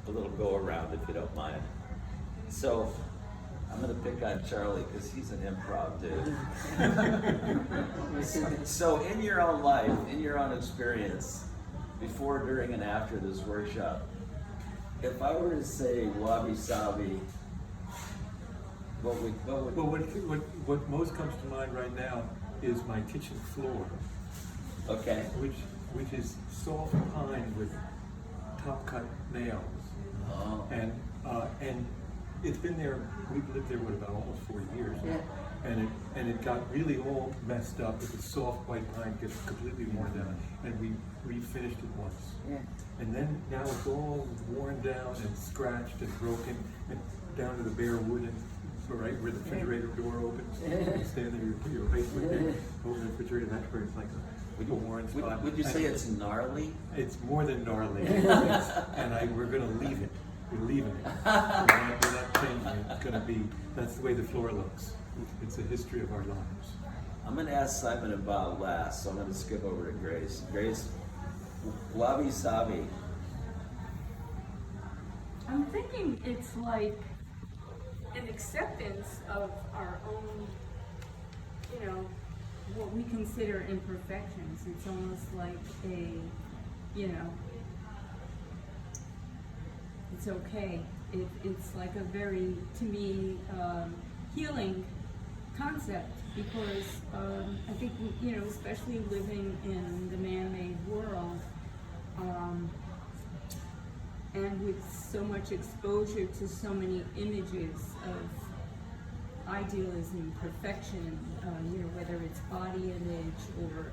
a little go around if you don't mind. So I'm gonna pick on Charlie because he's an improv dude. So in your own life, in your own experience, before, during, and after this workshop, if I were to say Wabi-Sabi, what would Well, what most comes to mind right now is my kitchen floor, okay. which is soft pine with top cut nails, Oh. and it's been there. We've lived there about almost 40 years, Yeah. and it got really all messed up. It's a soft white pine, gets completely worn down, and we refinished it once. Yeah. And then now it's all worn down and scratched and broken, and down to the bare wood, and right where the refrigerator door opens. You stand there, you put your face with it over the refrigerator, that's where it's like a worn spot. Would you say it's gnarly? It's more than gnarly, and we're going to leave it. We're leaving it. We're not changing it. It's going to be, that's the way the floor looks. It's a history of our lives. I'm going to ask Simon and Bob last, so I'm going to skip over to Grace. Grace, Wabi-Sabi. I'm thinking it's like an acceptance of our own, what we consider imperfections. It's almost like it's okay. It's like a very, to me, healing concept, because I think, especially living in the man-made world, and with so much exposure to so many images of idealism, perfection, whether it's body image or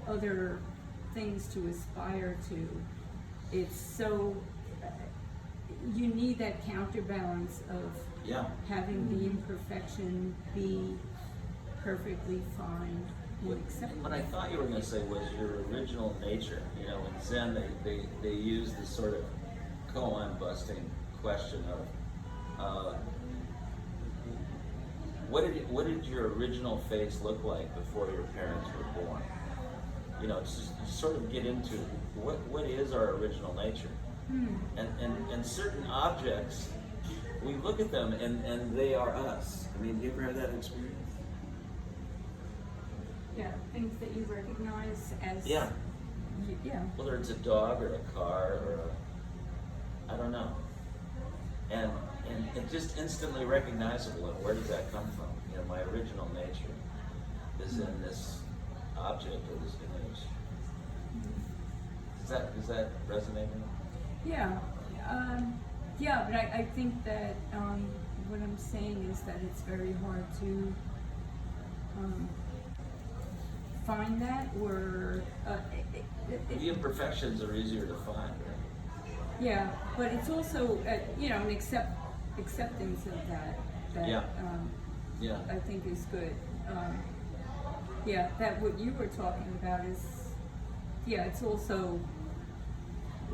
other things to aspire to, it's so, you need that counterbalance of having the imperfection be perfectly fine and acceptable. What I thought you were going to say was your original nature. In Zen, they use this sort of koan busting question of what did your original face look like before your parents were born? Just sort of get into what is our original nature, and certain objects, we look at them and they are us. I mean, do you ever have that experience? Yeah, things that you recognize as Yeah. Yeah. Whether it's a dog or a car or I don't know. And it's just instantly recognizable. And where does that come from? My original nature is in this object or this image. Is that resonating? Yeah. But I think that what I'm saying is that it's very hard to find that, or The imperfections are easier to find, right? yeah, but it's also an acceptance of that I think is good. That what you were talking about is it's also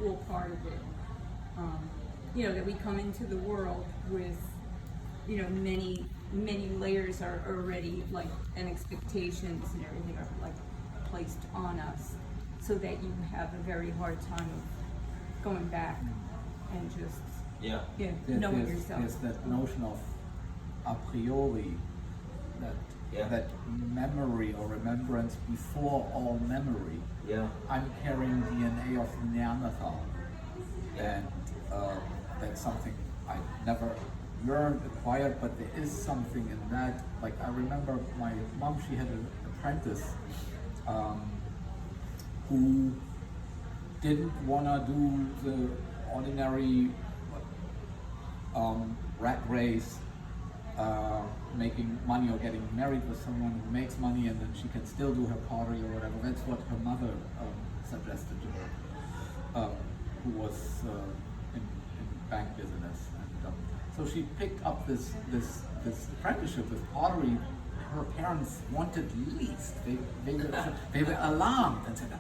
all part of it. That we come into the world with many layers are already and expectations and everything are placed on us, so that you have a very hard time of going back and just knowing yourself. There's that notion of a priori, that memory or remembrance before all memory. I'm carrying DNA of Neanderthal, and that's something I never learned, acquired, but there is something in that. Like, I remember my mom, she had an apprentice who didn't want to do the ordinary rat race, making money or getting married with someone who makes money and then she can still do her pottery or whatever. That's what her mother suggested to her, who was in bank business. And, so she picked up this apprenticeship with pottery. Her parents wanted least. They were alarmed and said,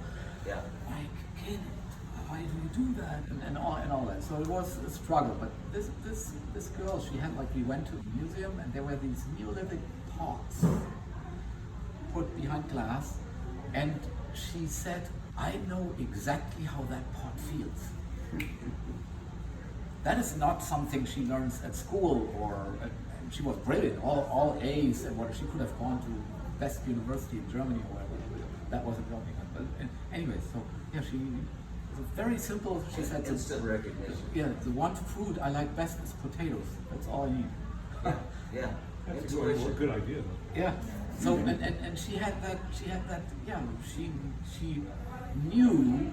"My kid, why do you do that?" And all that. So it was a struggle. But this girl, she had, we went to the museum and there were these Neolithic pots put behind glass, and she said, I know exactly how that pot feels. That is not something she learns at school, and she was brilliant, all A's, and what she could have gone to best university in Germany or whatever. That wasn't Birmingham. But anyway, so yeah, she was very simple. She said, instant recognition. yeah, the one food I like best is potatoes. That's all I need. Yeah. That's a Intuition. good idea, though. Yeah. So and she had that. Yeah. She knew,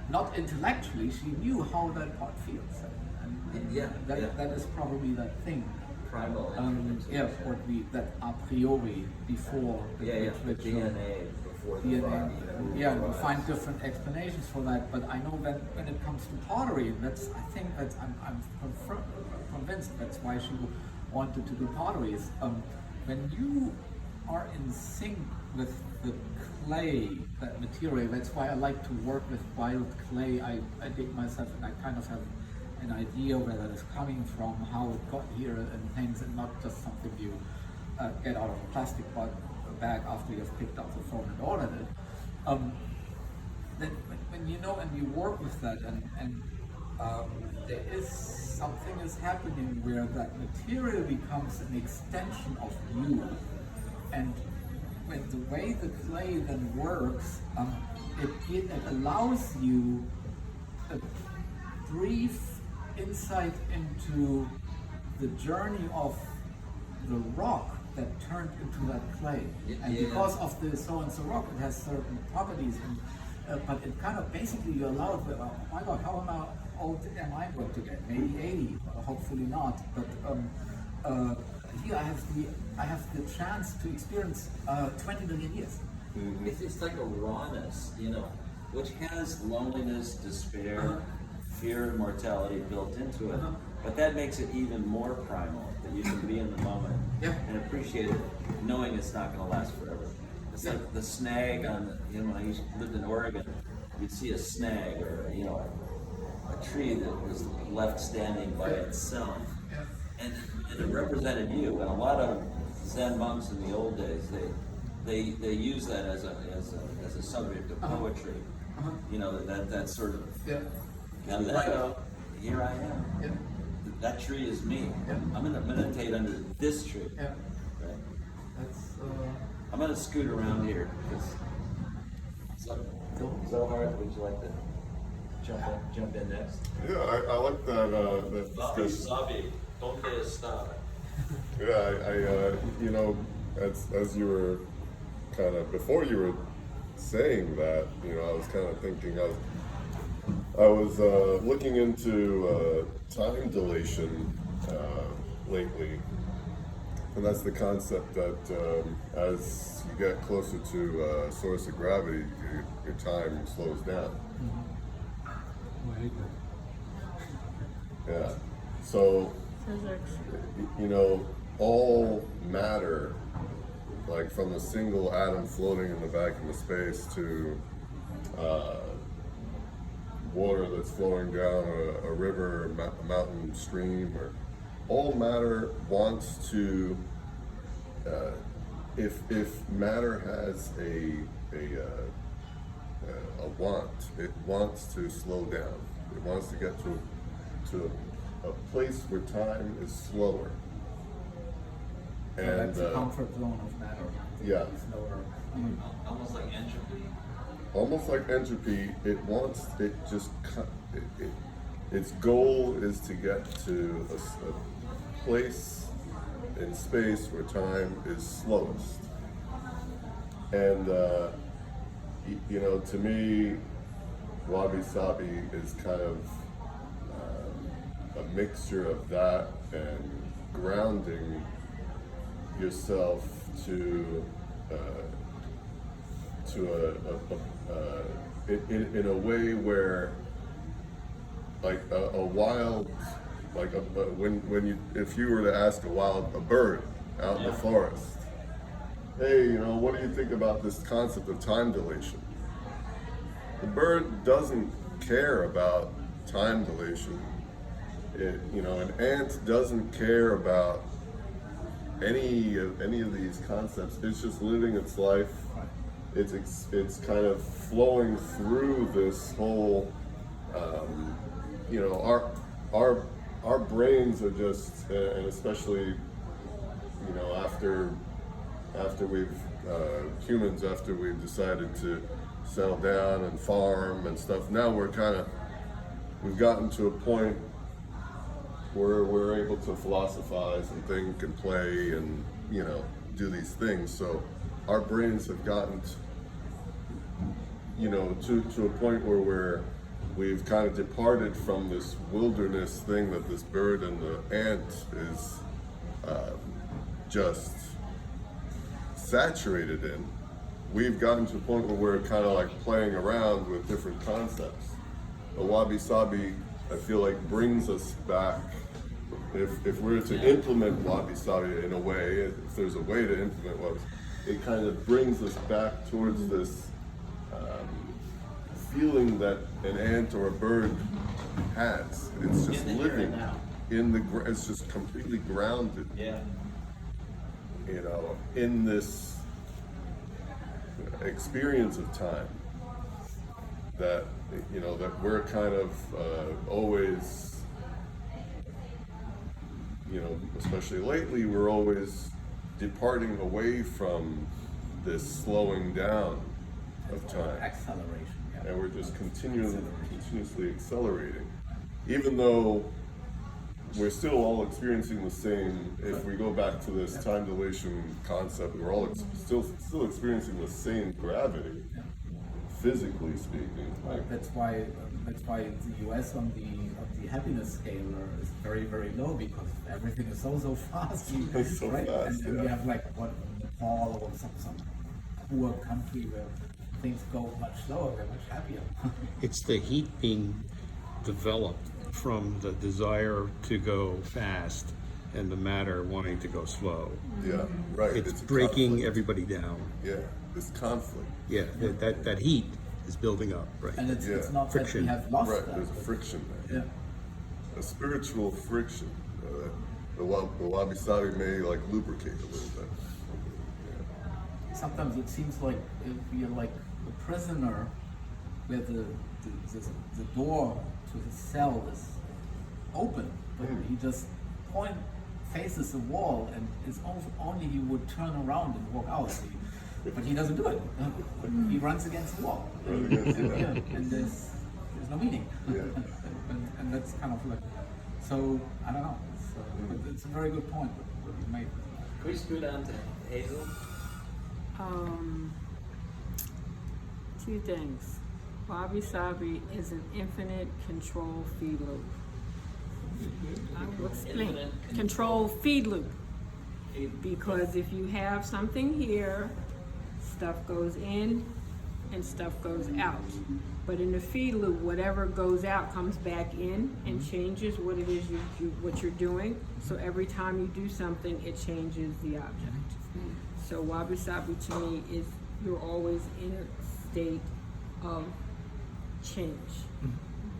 not intellectually, she knew how that pot feels. And Yeah, that yeah. that is probably that thing. Primal. Yeah, or that a priori before the Yeah. The ritual. DNA before the DNA. body. Yeah, you find different explanations for that, but I know when it comes to pottery, I'm convinced that's why she wanted to do pottery. Is when you are in sync with the clay, that material. That's why I like to work with wild clay. I dig myself, and I kind of have an idea where that is coming from, how it got here, and things, and not just something you get out of a plastic bag after you've picked up the phone and ordered it. Then when you know and you work with that, and there is something is happening where that material becomes an extension of you, and when the way the clay then works, it allows you a brief insight into the journey of the rock that turned into that clay. And Yeah. because of the so-and-so rock, it has certain properties, but it kind of basically you allow it, oh my God, how old am I going to get? Maybe 80, hopefully not, but here I have the chance to experience 20 million years. It's like a rawness, which has loneliness, despair, fear, and mortality built into it. But that makes it even more primal, that you can be in the moment and appreciate it, knowing it's not going to last forever. It's like the snag on, when I lived in Oregon, you'd see a snag or, a tree that was left standing by itself. And it represented you. And a lot of Zen monks in the old days, they use that as a subject of poetry. That sort of, and here I am. Yeah. That tree is me. Yeah. I'm going to meditate under this tree. Yeah. Right? That's I'm going to scoot around here. Zohar, would you like to jump in next? Yeah, I like that discussion. Wabi-Sabi, donde está? Yeah, as you were kind of, before you were saying that, I was kind of thinking I was looking into time dilation lately, and that's the concept that as you get closer to a source of gravity, your time slows down. Oh, I hate that. Yeah. So, all matter, like from a single atom floating in the vacuum of space to water that's flowing down a river, a mountain, stream, or all matter wants to. If matter has a want, it wants to slow down. It wants to get to a place where time is slower. And that's the comfort zone of matter. yeah. Slower. Almost like entropy. Almost like entropy, its goal is to get to a place in space where time is slowest. And, to me, Wabi-Sabi is kind of a mixture of that and grounding yourself in a way where, like a wild, like if you were to ask a bird out in the forest, hey, what do you think about this concept of time dilation? The bird doesn't care about time dilation. An ant doesn't care about any of these concepts. It's just living its life it's kind of flowing through this whole, you know, our brains are just, and especially, you know, after we've humans, after we've decided to settle down and farm and stuff, now we've gotten to a point where we're able to philosophize and think and play and, you know, do these things. So our brains have gotten you know, to a point where we've kind of departed from this wilderness thing that this bird and the ant is just saturated in. We've gotten to a point where we're kind of like playing around with different concepts. The Wabi-Sabi, I feel like, brings us back. If we're to implement Wabi-Sabi in a way, if there's a way to implement Wabi-Sabi, it kind of brings us back towards this feeling that an ant or a bird has. It's just In the here living and now. it's just completely grounded, Yeah. you know, in this experience of time that, you know, that we're kind of always, you know, especially lately, we're always departing away from this slowing down of time. Acceleration. Yeah. And we're just continuously accelerating. Even though we're still all experiencing the same, if we go back to this time dilation concept, we're all still experiencing the same gravity, physically speaking. Right. That's why the US on the happiness scale is very, very low, because everything is so fast. It's so right? fast, And yeah. we have like what, Nepal or some poor country where things go much slower, they're much happier. It's the heat being developed from the desire to go fast and the matter wanting to go slow. Yeah, right. It's a breaking conflict. everybody down. Yeah, this conflict. Yeah, that heat is building up, right? And it's Yeah. not Friction. that we have lost Right, that. there's a friction there. Yeah. A spiritual friction. The Wabi-Sabi may like lubricate a little bit. Sometimes it seems like you're like a prisoner where the door to his cell is open, but he just faces the wall, and it's only he would turn around and walk out. But he doesn't do it. He runs against the wall. Runs against the wall. Yeah, and there's no meaning. Yeah. and that's kind of like, so I don't know. But it's a very good point what you made. Can we scoot on to Hazel? Two things. Wabi-Sabi is an infinite control feed loop. I will explain. Infinite Control feed loop. Because if you have something here, stuff goes in and stuff goes out. But in the feed loop, whatever goes out comes back in and changes what it is what you're doing. So every time you do something, it changes the object. So Wabi-Sabi to me is you're always in a state of change,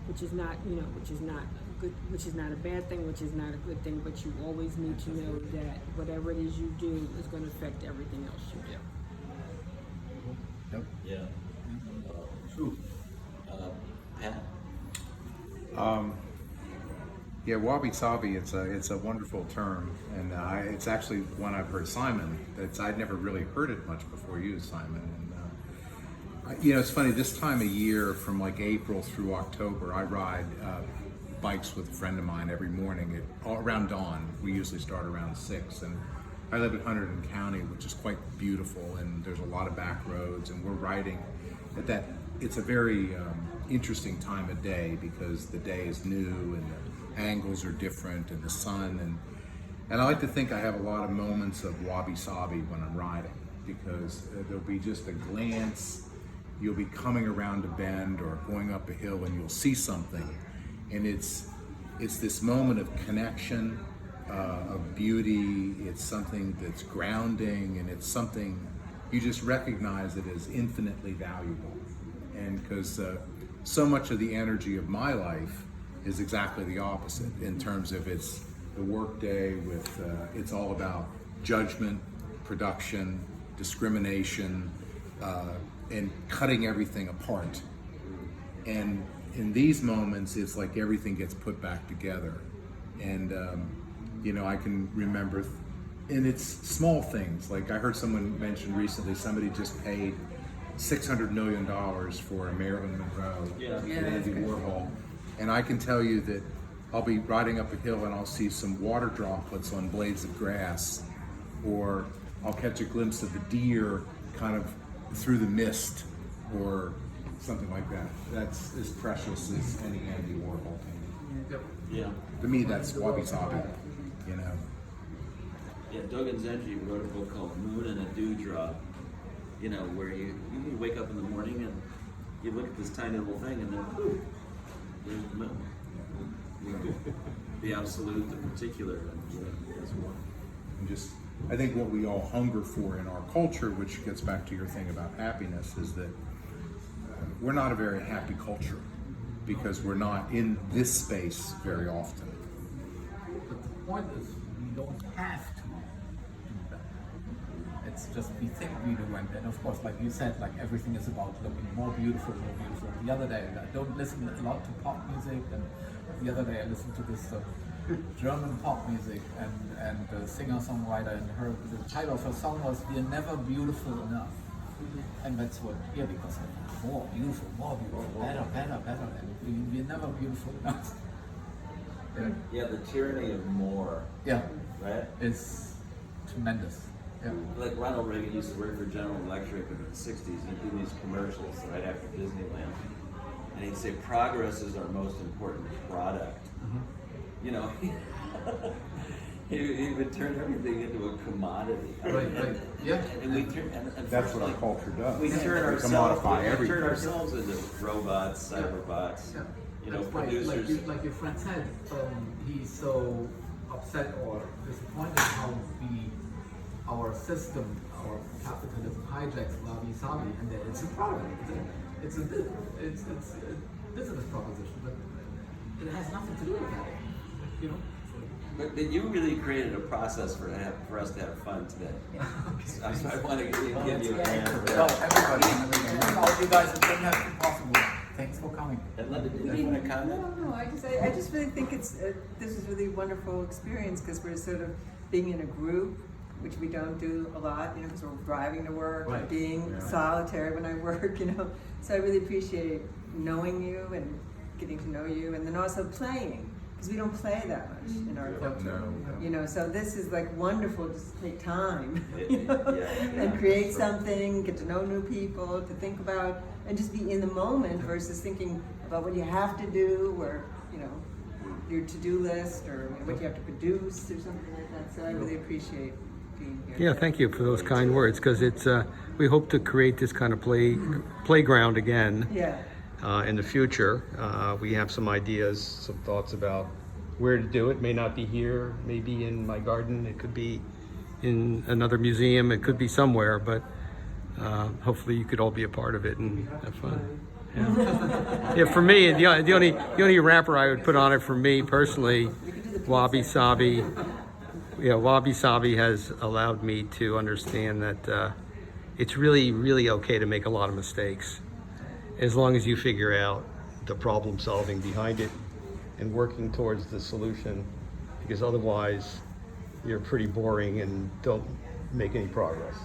which is not, which is not good, which is not a bad thing, which is not a good thing, but you always need to know that whatever it is you do is going to affect everything else you do. Yep. Yeah. True. Pat? Yeah, wabi-sabi, it's a wonderful term, and it's actually one I've heard Simon. I'd never really heard it much before you, Simon. And it's funny, this time of year, from like April through October, I ride bikes with a friend of mine every morning around dawn. We usually start around 6, and I live in Hunterdon County, which is quite beautiful, and there's a lot of back roads, and we're riding at that. It's a very interesting time of day because the day is new and the angles are different and the sun, and I like to think I have a lot of moments of wabi-sabi when I'm riding, because there'll be just a glance, you'll be coming around a bend or going up a hill and you'll see something, and it's this moment of connection, of beauty. It's something that's grounding, and it's something you just recognize it as infinitely valuable. And because so much of the energy of my life is exactly the opposite in terms of it's the work day with it's all about judgment, production, discrimination, and cutting everything apart. And in these moments, it's like everything gets put back together. And, you know, I can remember, and it's small things. Like I heard someone mention recently, somebody just paid $600 million for a Marilyn Monroe and Andy Warhol. And I can tell you that I'll be riding up a hill and I'll see some water droplets on blades of grass, or I'll catch a glimpse of a deer kind of through the mist, or something like that. That's as precious as any Andy Warhol painting. Yeah. To me, that's Wabi-Sabi, you know. Yeah, Dogen Zenji wrote a book called Moon and a Dewdrop, you know, where you wake up in the morning and you look at this tiny little thing and then poof, there's the moon. You know, the absolute, the particular, and as well. And just, I think what we all hunger for in our culture, which gets back to your thing about happiness, is that we're not a very happy culture because we're not in this space very often. But the point is, we don't have to do that. It's just we think we do, and of course, like you said, like everything is about looking more beautiful, more beautiful. The other day, I don't listen a lot to pop music, and the other day I listened to this German pop music, and the singer-songwriter, and the title of her song was "We're Never Beautiful Enough," and that's what here, because more beautiful, better, and we're never beautiful enough. Yeah, the tyranny of more, Yeah, right? it's tremendous. Yeah. Like Ronald Reagan used to work for General Electric in the 60s, and he'd do these commercials right after Disneyland. And he'd say, progress is our most important product. You know, he would turn everything into a commodity. Right. Yeah. And we turn, and That's what our culture does. we turn We ourselves, commodify we everything. turn ourselves into robots, cyberbots. Yeah. You know, That's why, producers. like your friend said, he's so upset or disappointed how our system, our capitalism hijacks Wabi-Sabi, and that it's a problem. It's a business proposition, but it has nothing to do with that. You know. But you really created a process for us to have fun today. So I want to give you a hand for Well, that. everybody, all you guys, it wouldn't have been possible. Thanks for coming. And Linda, did you want to comment? No, I just really think it's this is really a wonderful experience because we're sort of being in a group, which we don't do a lot, you know, because we're driving to work, Right. being solitary when I work, you know. So I really appreciate knowing you and getting to know you, and then also playing, because we don't play that much in our culture. No. You know, so this is like wonderful just to take time, Yeah, you know, yeah, and create sure. something, get to know new people, to think about, and just be in the moment versus thinking about what you have to do or, you know, your to-do list or what you have to produce or something like that. So I really appreciate being here. Yeah, thank you for those kind words, because it's we hope to create this kind of playground again Yeah. in the future. We have some ideas, some thoughts about where to do it. May not be here, maybe in my garden. It could be in another museum. It could be somewhere, but hopefully you could all be a part of it and have fun. Yeah, yeah, for me, the only wrapper I would put on it for me personally, Wabi-Sabi. Yeah, Wabi-Sabi has allowed me to understand that it's really, really okay to make a lot of mistakes, as long as you figure out the problem solving behind it and working towards the solution, because otherwise you're pretty boring and don't make any progress.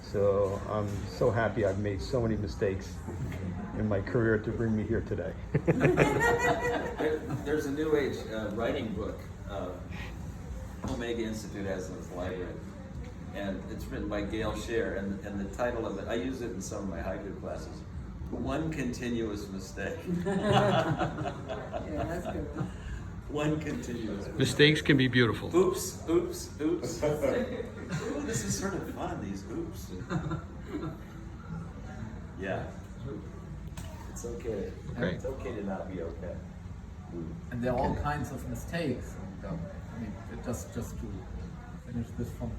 So I'm so happy I've made so many mistakes in my career to bring me here today. There's a New Age writing book Omega Institute has in its library, and it's written by Gail Scher, and the title of it, I use it in some of my haiku classes, One Continuous Mistake. Yeah, that's good. One continuous mistake. Mistakes can be beautiful. Oops, oops, oops. Ooh, this is sort of fun, these oops. Yeah. It's okay. Great. It's okay to not be okay. And there are all kinds of mistakes. And, I mean, just to finish this from